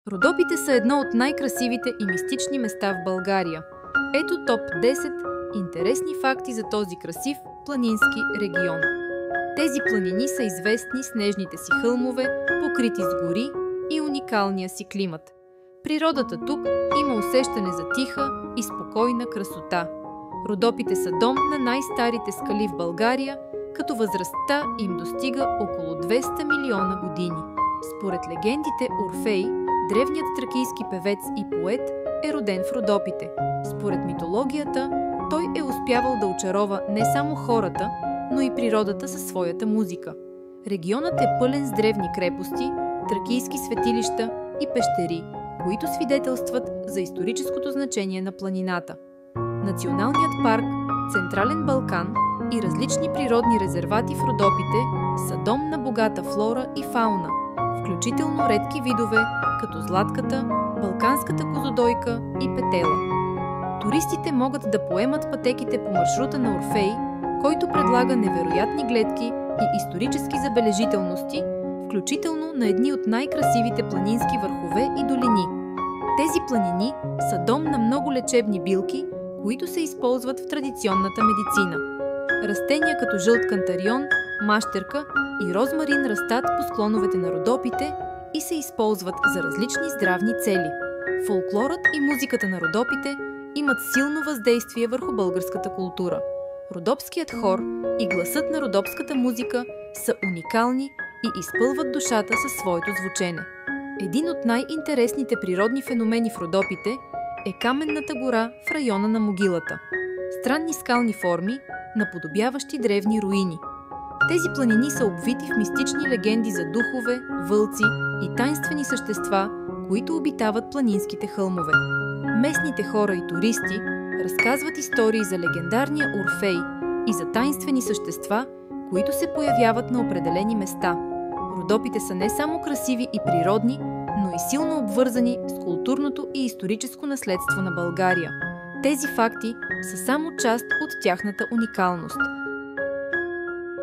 Родопите са едно от най-красивите и мистични места в България. Ето топ 10 интересни факти за този красив планински регион. Тези планини са известни с нежните си хълмове, покрити с гори и уникалния си климат. Природата тук има усещане за тиха и спокойна красота. Родопите са дом на най-старите скали в България, като възрастта им достига около 200 милиона години. Според легендите, Орфей, древният тракийски певец и поет, е роден в Родопите. Според митологията, той е успявал да очарова не само хората, но и природата със своята музика. Регионът е пълен с древни крепости, тракийски светилища и пещери, които свидетелстват за историческото значение на планината. Националният парк Централен Балкан и различни природни резервати в Родопите са дом на богата флора и фауна, включително редки видове, като златката, балканската козодойка и петела. Туристите могат да поемат пътеките по маршрута на Орфей, който предлага невероятни гледки и исторически забележителности, включително на едни от най-красивите планински върхове и долини. Тези планини са дом на много лечебни билки, които се използват в традиционната медицина. Растения като жълт кантарион, мащерка и розмарин растат по склоновете на Родопите и се използват за различни здравни цели. Фолклорът и музиката на Родопите имат силно въздействие върху българската култура. Родопският хор и гласът на родопската музика са уникални и изпълват душата със своето звучене. Един от най-интересните природни феномени в Родопите е Каменната гора в района на Могилата. Странни скални форми, наподобяващи древни руини. Тези планини са обвити в мистични легенди за духове, вълци и таинствени същества, които обитават планинските хълмове. Местните хора и туристи разказват истории за легендарния Орфей и за таинствени същества, които се появяват на определени места. Родопите са не само красиви и природни, но и силно обвързани с културното и историческо наследство на България. Тези факти са само част от тяхната уникалност.